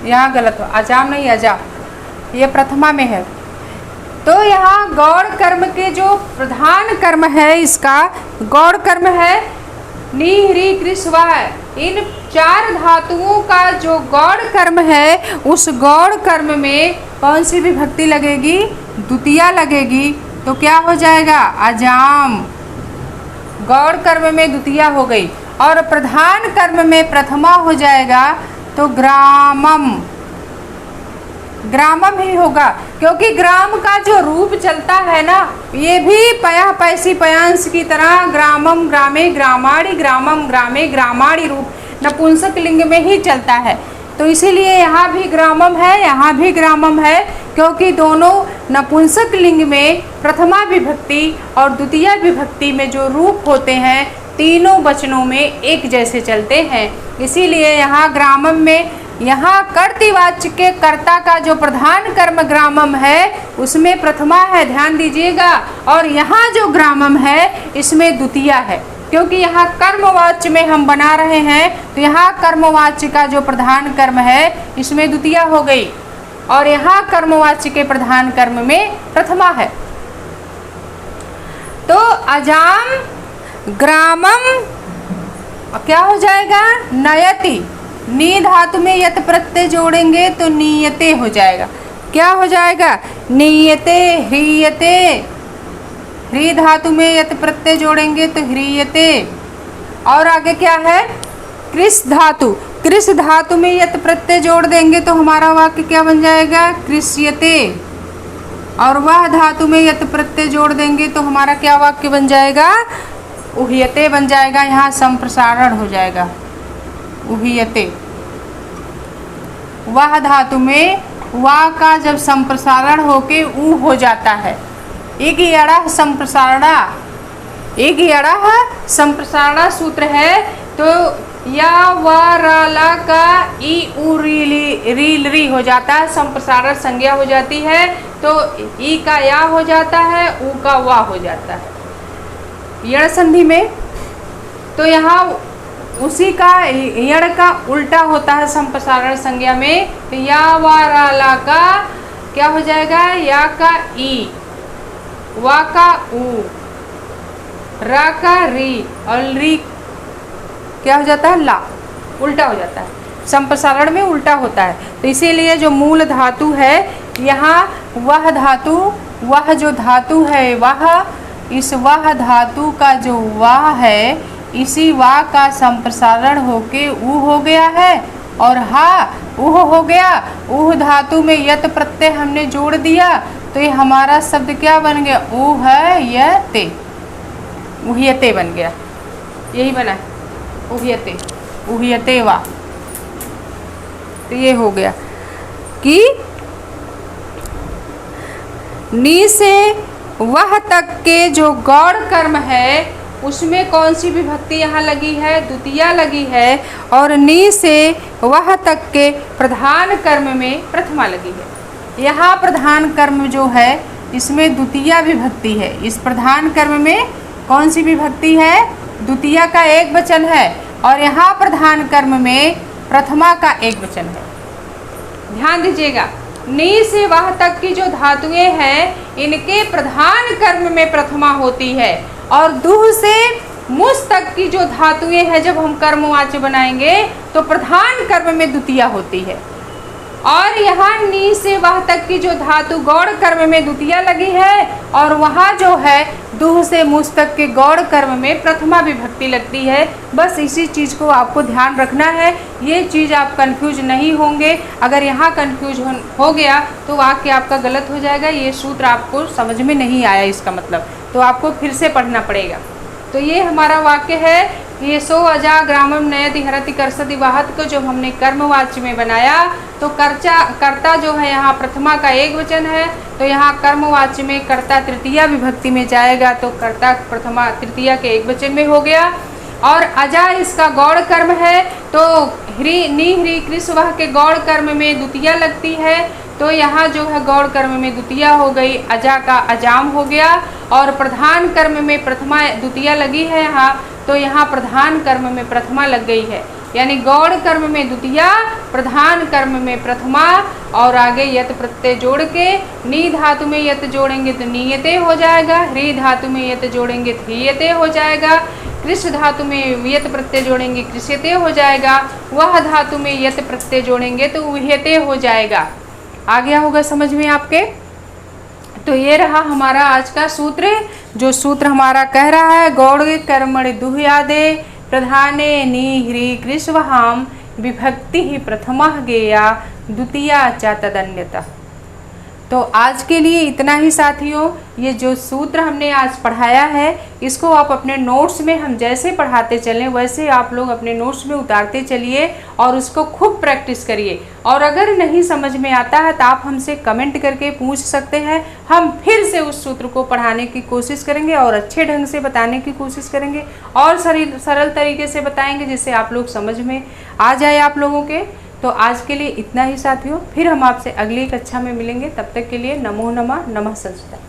यहाँ गलत हो, अजाम नहीं अजा, ये प्रथमा में है। तो यहाँ गौड़ कर्म के जो प्रधान कर्म है इसका गौड़ कर्म है नी ह्री कृस वह। इन चार धातुओं का जो गौड़ कर्म है उस गौड़ कर्म में कौन सी विभक्ति लगेगी? द्वितीया लगेगी। तो क्या हो जाएगा? अजाम। गौड़ कर्म में द्वितीया हो गई और प्रधान कर्म में प्रथमा हो जाएगा, तो ग्रामम। ग्रामम ही होगा, क्योंकि ग्राम का जो रूप चलता है ना, ये भी पया पैसी पयांश की तरह ग्रामम ग्रामे ग्रामाणी, ग्रामम ग्रामे ग्रामाणी रूप नपुंसक लिंग में ही चलता है। तो इसीलिए यहाँ भी ग्रामम है, यहाँ भी ग्रामम है, क्योंकि दोनों नपुंसक लिंग में प्रथमा विभक्ति और द्वितीय विभक्ति में जो रूप होते हैं तीनों वचनों में एक जैसे चलते हैं। इसीलिए यहाँ ग्रामम में यहाँ कर्तृवाच्य के कर्ता का जो प्रधान कर्म ग्रामम है उसमें प्रथमा है, ध्यान दीजिएगा। और यहाँ जो ग्रामम है इसमें द्वितीया है, क्योंकि यहाँ कर्मवाच्य में हम बना रहे हैं तो यहाँ कर्मवाच्य का जो प्रधान कर्म है इसमें द्वितीया हो गई, और यहाँ कर्मवाच्य के प्रधान कर्म में प्रथमा है। तो अजाम ग्रामम क्या हो जाएगा, नयति। नी धातु में यत प्रत्यय जोड़ेंगे तो नियते हो जाएगा। क्या हो जाएगा, नियते ह्रियते। ह्री धातु में यत प्रत्यय जोड़ेंगे तो ह्रियते। और आगे क्या है, कृष धातु। कृष धातु में यत प्रत्यय जोड़ देंगे तो हमारा वाक्य क्या बन जाएगा, कृष्यते। और वह धातु में यत प्रत्यय जोड़ देंगे तो हमारा क्या वाक्य बन जाएगा, उह्यते बन जाएगा। यहाँ संप्रसारण हो जाएगा, उह्यते। वह धातु में वा का जब संप्रसारण होके ऊ हो जाता है, एक यड़ा संप्रसारणा, एक यड़ा संप्रसारणा सूत्र है। तो या वा रा का ई उ री हो जाता है, संप्रसारण संज्ञा हो जाती है। तो ई का या हो जाता है, ऊ का वा हो जाता है यड़ संधि में। तो यहाँ उसी का यड़ का उल्टा होता है संप्रसारण संज्ञा में। तो या वा रा का क्या हो जाएगा, या का ई, वा का ऊ, रा का री, और री क्या हो जाता है, ला, उल्टा हो जाता है, संप्रसारण में उल्टा होता है। तो इसीलिए जो मूल धातु है यहाँ, वह धातु, वह जो धातु है वह, इस वह धातु का जो वाह है, इसी वाह का संप्रसारण होके ऊ हो गया है, और हा ऊह हो गया। ऊह धातु में यत प्रत्यय हमने जोड़ दिया तो ये हमारा शब्द क्या बन गया, ऊह यते, उह्यते बन गया। यही बना है, उह्यते, उह्यते वा। तो ये हो गया कि नी से वह तक के जो गौड़ कर्म है उसमें कौन सी विभक्ति यहाँ लगी है, द्वितीया लगी है। और नी से वह तक के प्रधान कर्म में प्रथमा लगी है। यहाँ प्रधान कर्म जो है इसमें द्वितीया विभक्ति है। इस प्रधान कर्म में कौन सी विभक्ति है, द्वितीया का एक वचन है, और यहाँ प्रधान कर्म में प्रथमा का एक वचन है। ध्यान दीजिएगा, नी से वह तक की जो धातुएं हैं इनके प्रधान कर्म में प्रथमा होती है, और दुह से मुस तक की जो धातुएं हैं जब हम कर्मवाच्य बनाएंगे तो प्रधान कर्म में द्वितीया होती है। और यहाँ नी से वह तक की जो धातु गौड़ कर्म में द्वितीया लगी है, और वहाँ जो है दुह से मुस तक के गौड़ कर्म में प्रथमा विभक्ति लगती है। बस इसी चीज़ को आपको ध्यान रखना है, ये चीज़ आप कंफ्यूज नहीं होंगे। अगर यहाँ कंफ्यूज हो गया तो वाक्य आपका गलत हो जाएगा, ये सूत्र आपको समझ में नहीं आया इसका मतलब, तो आपको फिर से पढ़ना पड़ेगा। तो ये हमारा वाक्य है, ये सो अजा ग्रामम नयति हरति कर्षति वाहत को जो हमने कर्मवाच्य में बनाया तो कर्ता जो है यहाँ प्रथमा का एक वचन है, तो यहाँ कर्मवाच्य में कर्ता तृतीया विभक्ति में जाएगा तो कर्ता प्रथमा तृतीया के एक वचन में हो गया। और अजा इसका गौड़ कर्म है, तो ह्री नी ह्री कृष वह के गौड़ कर्म में द्वितीया लगती है, तो यहाँ जो है गौड़ कर्म में द्वितीया हो गई, अजा का अजाम हो गया। और प्रधान कर्म में प्रथमा द्वितीया लगी है यहाँ, तो यहाँ प्रधान कर्म में प्रथमा लग गई है, यानी गौड़ कर्म में द्वितीया, प्रधान कर्म में प्रथमा, और आगे यत प्रत्यय जोड़ के नी धातु में यत जोड़ेंगे तो नियते हो जाएगा, ह्री धातु में यत जोड़ेंगे तो ह्रियते हो जाएगा, कृष धातु में यत प्रत्यय जोड़ेंगे कृष्यते हो जाएगा, वह धातु में यत प्रत्यय जोड़ेंगे तो उह्यते हो जाएगा। आ गया होगा समझ में आपके। तो ये रहा हमारा आज का सूत्र, जो सूत्र हमारा कह रहा है गौड़ कर्मणि दुह्यादे प्रधाने नी ह्री कृष्वहाम विभक्ति ही प्रथमा गेया द्वितीया च तदन्यतः। तो आज के लिए इतना ही साथियों। ये जो सूत्र हमने आज पढ़ाया है इसको आप अपने नोट्स में, हम जैसे पढ़ाते चलें वैसे आप लोग अपने नोट्स में उतारते चलिए और उसको खूब प्रैक्टिस करिए। और अगर नहीं समझ में आता है तो आप हमसे कमेंट करके पूछ सकते हैं, हम फिर से उस सूत्र को पढ़ाने की कोशिश करेंगे और अच्छे ढंग से बताने की कोशिश करेंगे और सरल तरीके से बताएंगे जिससे आप लोग समझ में आ जाए आप लोगों के। तो आज के लिए इतना ही साथियों, फिर हम आपसे अगली कक्षा में मिलेंगे। तब तक के लिए नमो नमः, नमः संस्कृत।